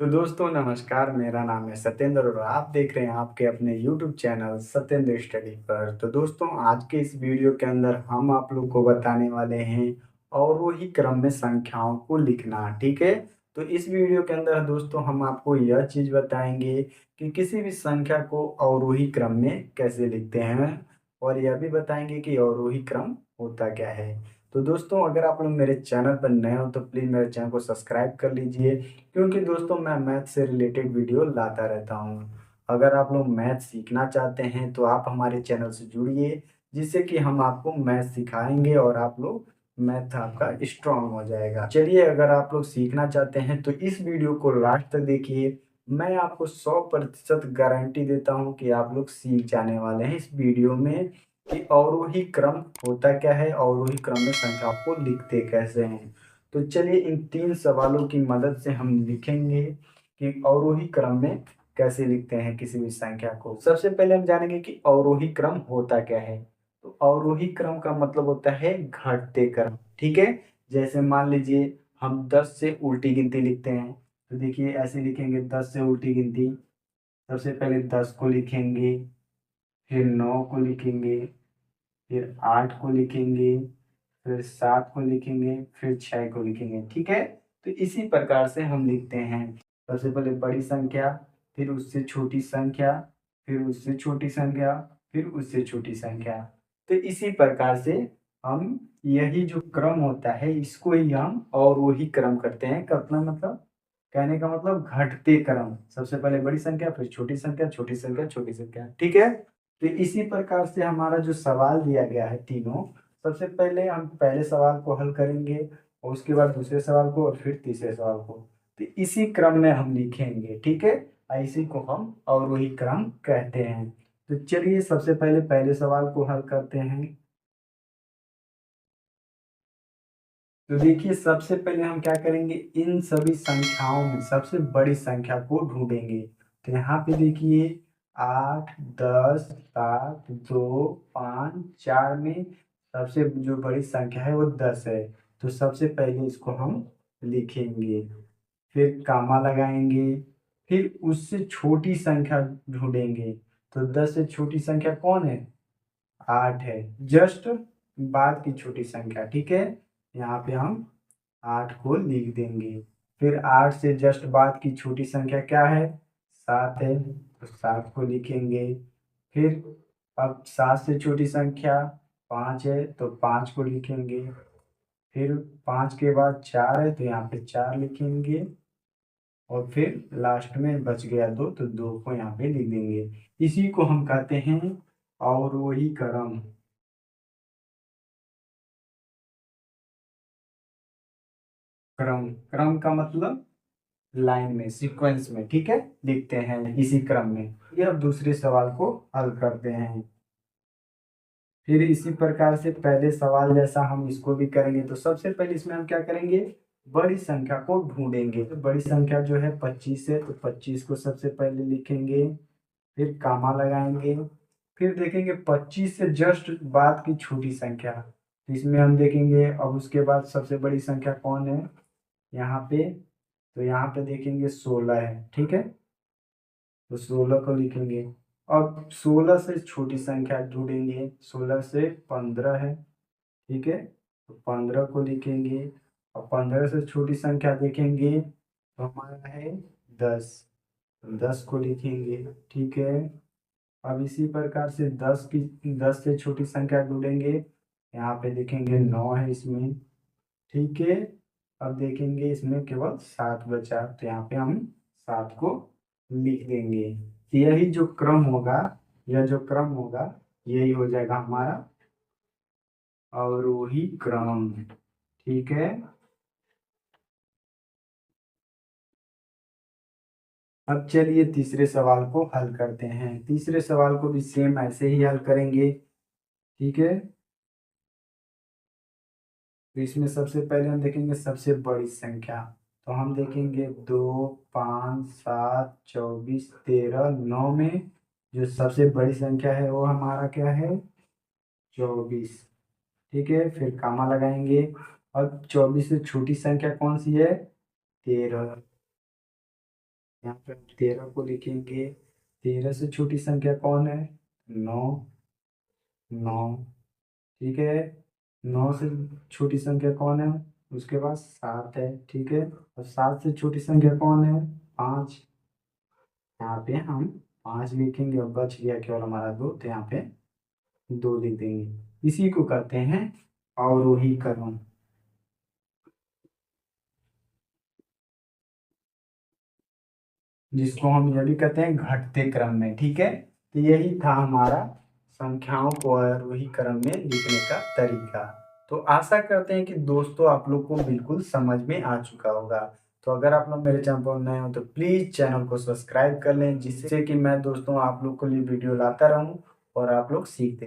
तो दोस्तों नमस्कार, मेरा नाम है सत्येंद्र और आप देख रहे हैं आपके अपने यूट्यूब चैनल सत्येंद्र स्टडी पर। तो दोस्तों आज के इस वीडियो के अंदर हम आप लोग को बताने वाले हैं अवरोही क्रम में संख्याओं को लिखना। ठीक है, तो इस वीडियो के अंदर दोस्तों हम आपको यह चीज़ बताएंगे कि किसी भी संख्या को अवरोही क्रम में कैसे लिखते हैं और यह भी बताएंगे कि अवरोही क्रम होता क्या है। तो दोस्तों अगर आप लोग मेरे चैनल पर नए हो तो प्लीज़ मेरे चैनल को सब्सक्राइब कर लीजिए, क्योंकि दोस्तों मैं मैथ से रिलेटेड वीडियो लाता रहता हूँ। अगर आप लोग मैथ सीखना चाहते हैं तो आप हमारे चैनल से जुड़िए, जिससे कि हम आपको मैथ सिखाएंगे और आप लोग मैथ आपका स्ट्रांग हो जाएगा। चलिए, अगर आप लोग सीखना चाहते हैं तो इस वीडियो को लास्ट तक देखिए। मैं आपको 100% गारंटी देता हूँ कि आप लोग सीख जाने वाले हैं इस वीडियो में कि अवरोही क्रम होता क्या है, अवरोही क्रम में संख्याओं को लिखते कैसे हैं। तो चलिए इन 3 सवालों की मदद से हम लिखेंगे कि अवरोही क्रम में कैसे लिखते हैं किसी भी संख्या को। सबसे पहले हम जानेंगे कि अवरोही क्रम होता क्या है। तो अवरोही क्रम का मतलब होता है घटते क्रम। ठीक है, जैसे मान लीजिए हम 10 से उल्टी गिनती लिखते हैं, तो देखिए ऐसे लिखेंगे 10 से उल्टी गिनती। सबसे पहले 10 को लिखेंगे, फिर 9 को लिखेंगे, फिर 8 को लिखेंगे, फिर 7 को लिखेंगे, फिर 6 को लिखेंगे। ठीक है, तो इसी प्रकार से हम लिखते हैं। सबसे पहले बड़ी संख्या, फिर उससे छोटी संख्या, फिर उससे छोटी संख्या, फिर उससे छोटी संख्या। तो इसी प्रकार से हम यही जो क्रम होता है इसको ही हम अवरोही क्रम करते हैं। कतना मतलब कहने का मतलब घटते क्रम। सबसे पहले बड़ी संख्या, फिर छोटी संख्या, छोटी संख्या, छोटी संख्या। ठीक है, तो इसी प्रकार से हमारा जो सवाल दिया गया है तीनों, सबसे पहले हम पहले सवाल को हल करेंगे और उसके बाद दूसरे सवाल को और फिर तीसरे सवाल को। तो इसी क्रम में हम लिखेंगे। ठीक है, इसी को हम अवरोही क्रम कहते हैं। तो चलिए सबसे पहले पहले सवाल को हल करते हैं। तो देखिए सबसे पहले हम क्या करेंगे, इन सभी संख्याओं में सबसे बड़ी संख्या को ढूंढेंगे। तो यहाँ पे देखिए 8, 10, 7, 2, 5, 4 में सबसे जो बड़ी संख्या है वो 10 है। तो सबसे पहले इसको हम लिखेंगे, फिर कामा लगाएंगे, फिर उससे छोटी संख्या ढूंढेंगे। तो 10 से छोटी संख्या कौन है? 8 है, जस्ट बाद की छोटी संख्या। ठीक है, यहाँ पे हम 8 को लिख देंगे। फिर 8 से जस्ट बाद की छोटी संख्या क्या है? 7 है, तो 7 को लिखेंगे। फिर अब 7 से छोटी संख्या 5 है, तो 5 को लिखेंगे। फिर 5 के बाद 4 है, तो यहाँ पे 4 लिखेंगे। और फिर लास्ट में बच गया 2, तो 2 को यहाँ पे लिख देंगे। इसी को हम कहते हैं अवरोही क्रम। क्रम क्रम का मतलब लाइन में, सीक्वेंस में। ठीक है, लिखते हैं इसी क्रम में। ये अब दूसरे सवाल को हल करते हैं। फिर इसी प्रकार से पहले सवाल जैसा हम इसको भी करेंगे। तो सबसे पहले इसमें हम क्या करेंगे, बड़ी संख्या को ढूंढेंगे। तो बड़ी संख्या जो है 25 है, तो 25 को सबसे पहले लिखेंगे, फिर कामा लगाएंगे। फिर देखेंगे 25 से जस्ट बाद की छोटी संख्या। तो इसमें हम देखेंगे अब उसके बाद सबसे बड़ी संख्या कौन है यहाँ पे। तो यहाँ पे देखेंगे 16 है। ठीक है, तो 16 को लिखेंगे। अब 16 से छोटी संख्या ढूंढेंगे। 16 से 15 है। ठीक है, तो 15 को लिखेंगे। और 15 से छोटी संख्या देखेंगे तो हमारा है 10। 10 को लिखेंगे। ठीक है, अब इसी प्रकार से 10 से छोटी संख्या ढूंढेंगे। यहाँ पे देखेंगे 9 है इसमें। ठीक है, अब देखेंगे इसमें केवल 7 बचा, तो यहाँ पे हम 7 को लिख देंगे। यही जो क्रम होगा, यह जो क्रम होगा यही हो जाएगा हमारा अवरोही क्रम। ठीक है, अब चलिए तीसरे सवाल को हल करते हैं। तीसरे सवाल को भी सेम ऐसे ही हल करेंगे। ठीक है, तो इसमें सबसे पहले हम देखेंगे सबसे बड़ी संख्या। तो हम देखेंगे 2, 5, 7, 24, 13, 9 में जो सबसे बड़ी संख्या है वो हमारा क्या है? 24। ठीक है, फिर कामा लगाएंगे। अब 24 से छोटी संख्या कौन सी है? 13। यहाँ पे हम 13 को लिखेंगे। 13 से छोटी संख्या कौन है? 9। 9। ठीक है। 9 से छोटी संख्या कौन है? उसके पास 7 है। ठीक है। और 7 से छोटी संख्या कौन है? 5। यहाँ पे हम 5 लिखेंगे और बच गया केवल हमारा 2, तो यहाँ पे 2 लिख देंगे। इसी को कहते हैं अवरोही क्रम, जिसको हम यह भी कहते हैं घटते क्रम में। ठीक है। तो यही था हमारा संख्याओं को आरोही क्रम में लिखने का तरीका। तो आशा करते हैं कि दोस्तों आप लोग को बिल्कुल समझ में आ चुका होगा। तो अगर आप लोग मेरे चैनल पर नए हो तो प्लीज चैनल को सब्सक्राइब कर लें, जिससे कि मैं दोस्तों आप लोग के लिए वीडियो लाता रहूं और आप लोग सीखते